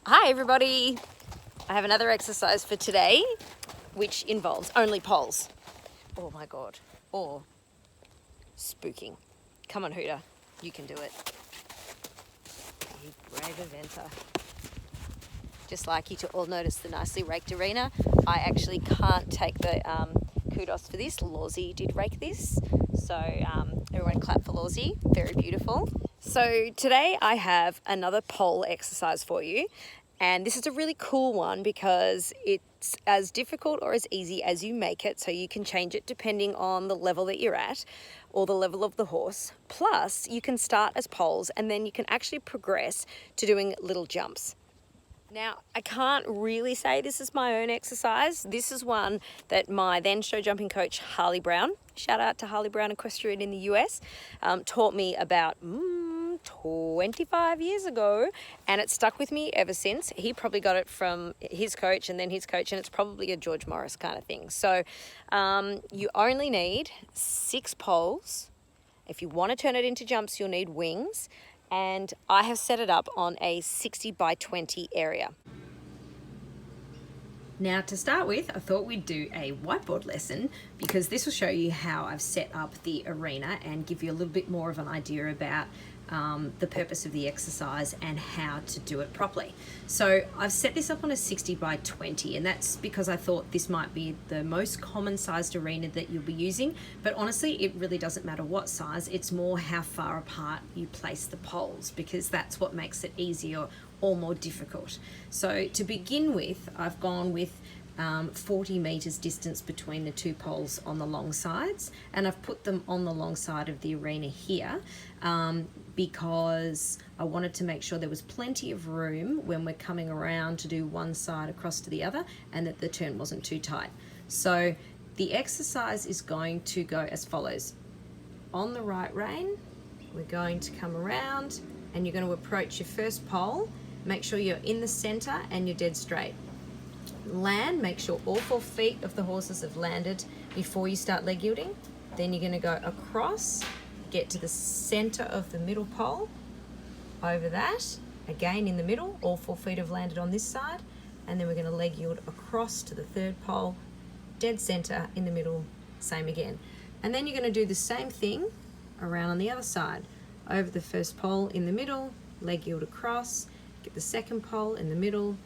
Hi everybody! I have another exercise for today which involves only poles. Oh my god. Or spooking. Come on Hooter, you can do it. You brave eventer. Just like you to all notice the nicely raked arena, I actually can't take the kudos for this. Lawsy did rake this. So everyone clap for Lawsy, very beautiful. So today I have another pole exercise for you. And this is a really cool one because it's as difficult or as easy as you make it. So you can change it depending on the level that you're at or the level of the horse. Plus you can start as poles and then you can actually progress to doing little jumps. Now, I can't really say this is my own exercise. This is one that my then show jumping coach, Harley Brown, shout out to Harley Brown Equestrian in the US, taught me about 25 years ago, and it stuck with me ever since. He probably got it from his coach and then his coach, and it's probably a George Morris kind of thing. So you only need 6 poles. If you want to turn it into jumps, you'll need wings. And I have set it up on a 60 by 20 area. Now to start with, I thought we'd do a whiteboard lesson because this will show you how I've set up the arena and give you a little bit more of an idea about the purpose of the exercise and how to do it properly. So I've set this up on a 60 by 20, and that's because I thought this might be the most common sized arena that you'll be using, but honestly it really doesn't matter what size, it's more how far apart you place the poles, because that's what makes it easier or more difficult. So to begin with, I've gone with 40 meters distance between the 2 poles on the long sides, and I've put them on the long side of the arena here because I wanted to make sure there was plenty of room when we're coming around to do one side across to the other and that the turn wasn't too tight. So the exercise is going to go as follows. On the right rein, we're going to come around and you're going to approach your first pole. Make sure you're in the center and you're dead straight. Land, make sure all 4 feet of the horses have landed before you start leg yielding. Then you're going to go across, get to the center of the middle pole, over that, again in the middle, all 4 feet have landed on this side, and then we're going to leg yield across to the 3rd pole, dead center in the middle, same again. And then you're going to do the same thing around on the other side, over the 1st pole in the middle, leg yield across, get the 2nd pole in the middle,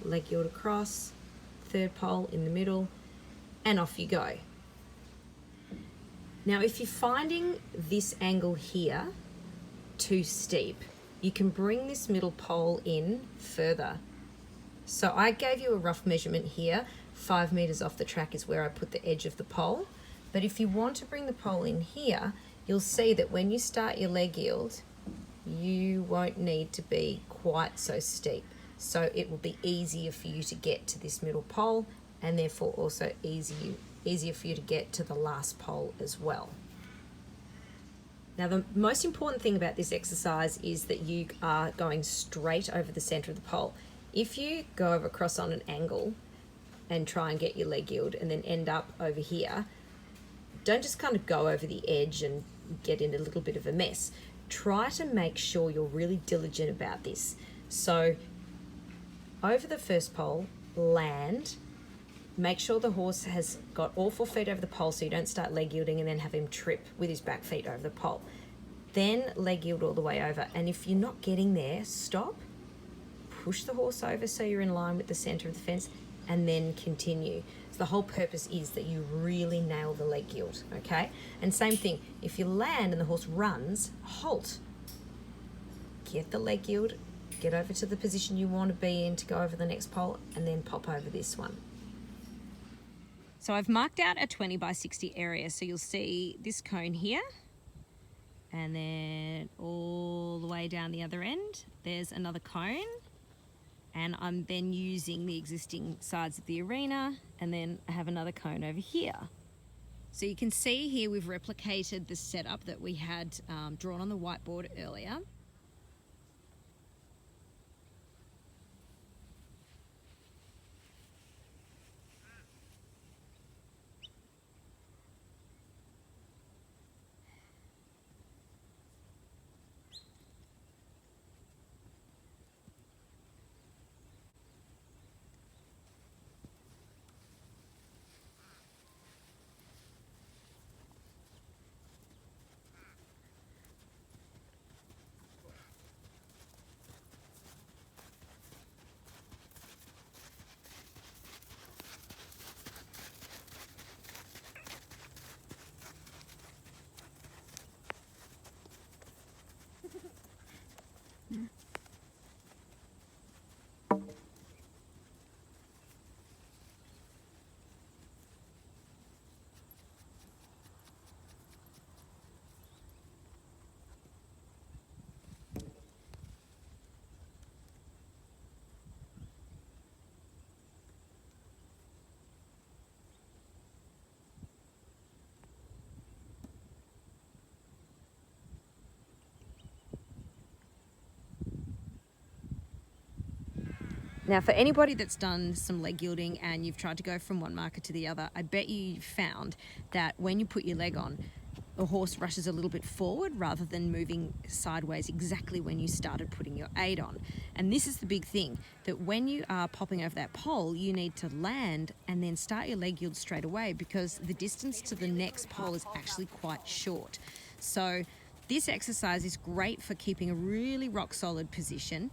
leg yield across, 3rd pole in the middle, and off you go. Now if you're finding this angle here too steep, you can bring this middle pole in further. So I gave you a rough measurement here, 5 meters off the track is where I put the edge of the pole. But if you want to bring the pole in here, you'll see that when you start your leg yield, you won't need to be quite so steep. So it will be easier for you to get to this middle pole, and therefore also easier for you to get to the last pole as well. Now the most important thing about this exercise is that you are going straight over the center of the pole. If you go over across on an angle and try and get your leg yield and then end up over here, don't just kind of go over the edge and get in a little bit of a mess. Try to make sure you're really diligent about this. So over the 1st pole, land, make sure the horse has got all 4 feet over the pole so you don't start leg yielding and then have him trip with his back feet over the pole. Then leg yield all the way over, and if you're not getting there, stop, push the horse over so you're in line with the center of the fence, and then continue. So the whole purpose is that you really nail the leg yield, okay? And same thing, if you land and the horse runs, halt. Get the leg yield, get over to the position you want to be in to go over the next pole, and then pop over this one. So I've marked out a 20 by 60 area, so you'll see this cone here, and then all the way down the other end, there's another cone, and I'm then using the existing sides of the arena, and then I have another cone over here. So you can see here we've replicated the setup that we had drawn on the whiteboard earlier. Now, for anybody that's done some leg yielding and you've tried to go from one marker to the other, I bet you found that when you put your leg on, the horse rushes a little bit forward rather than moving sideways exactly when you started putting your aid on. And this is the big thing, that when you are popping over that pole, you need to land and then start your leg yield straight away, because the distance to the next pole is actually quite short. So this exercise is great for keeping a really rock solid position,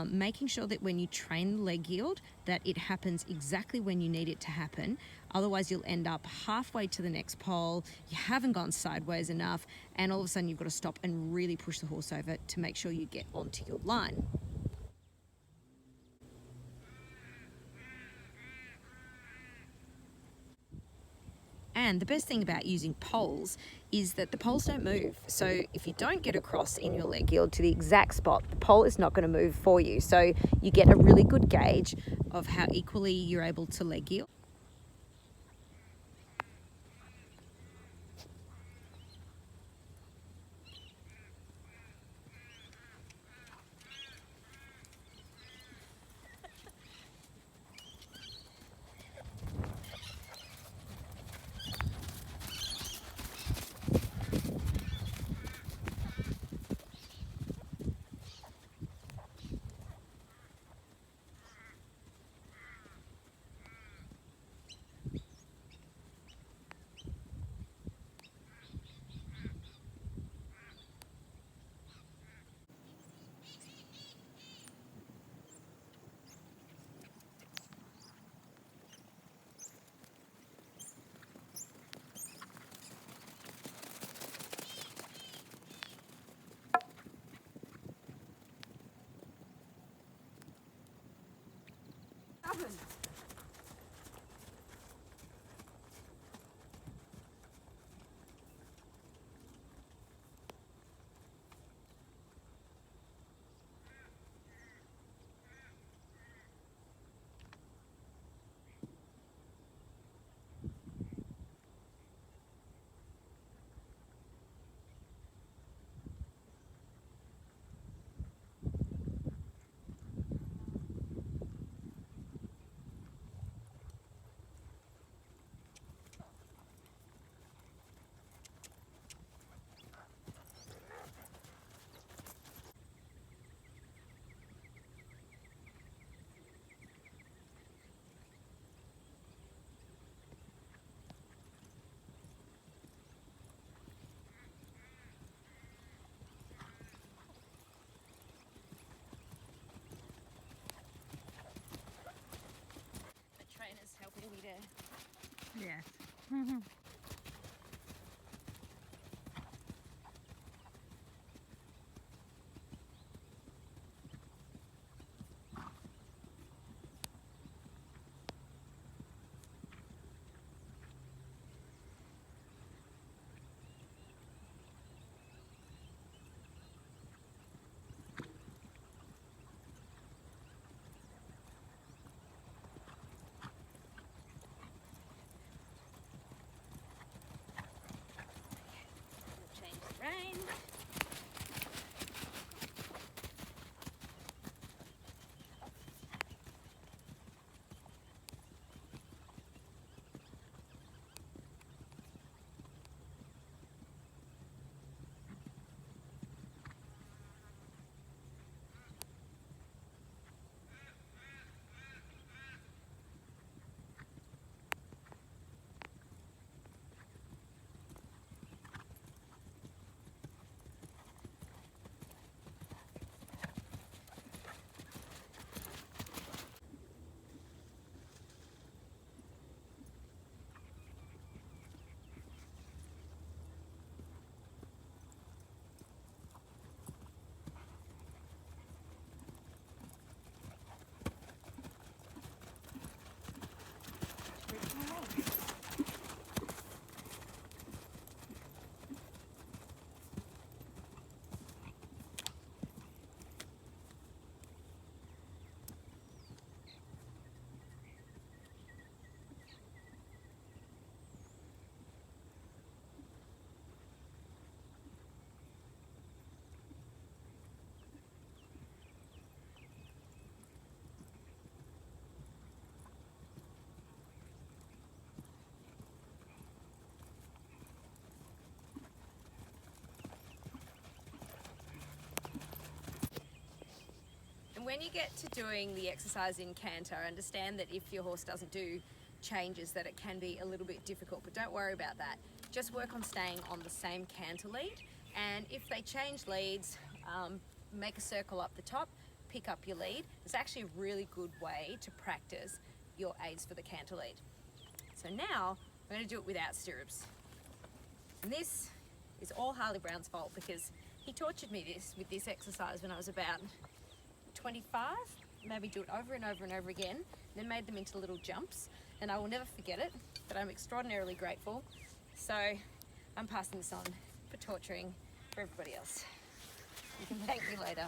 making sure that when you train the leg yield that it happens exactly when you need it to happen. Otherwise you'll end up halfway to the next pole, you haven't gone sideways enough, and all of a sudden you've got to stop and really push the horse over to make sure you get onto your line. And the best thing about using poles is that the poles don't move. So if you don't get across in your leg yield to the exact spot, the pole is not going to move for you. So you get a really good gauge of how equally you're able to leg yield. Helping me to... Yes. when you get to doing the exercise in canter, understand that if your horse doesn't do changes, that it can be a little bit difficult, but don't worry about that. Just work on staying on the same canter lead, and if they change leads, make a circle up the top, pick up your lead. It's actually a really good way to practice your aids for the canter lead. So now I'm going to do it without stirrups. And this is all Harley Brown's fault, because he tortured me with this exercise when I was about 25, made me do it over and over and over again, then made them into little jumps, and I will never forget it, but I'm extraordinarily grateful. So I'm passing this on for torturing for everybody else. You can thank me later.